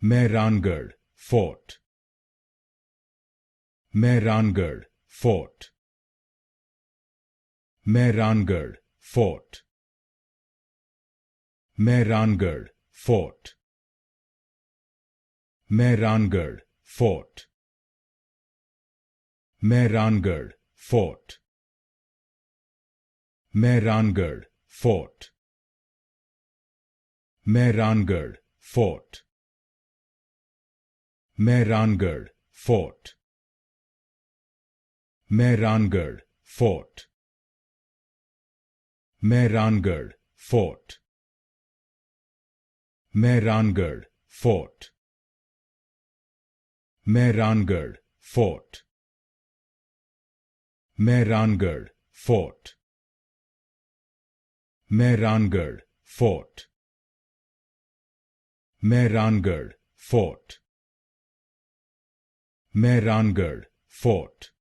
Mehrangarh Fort. Mehrangarh Fort. Mehrangarh Fort. Mehrangarh Fort. Mehrangarh Fort. Mehrangarh Fort. Mehrangarh Fort. Mehrangarh Fort. Mehrangarh Fort. Mehrangarh Fort. Mehrangarh Fort. Mehrangarh Fort. Mehrangarh Fort. Mehrangarh Fort. Mehrangarh Fort. Mehrangarh Fort. Mehrangarh Fort.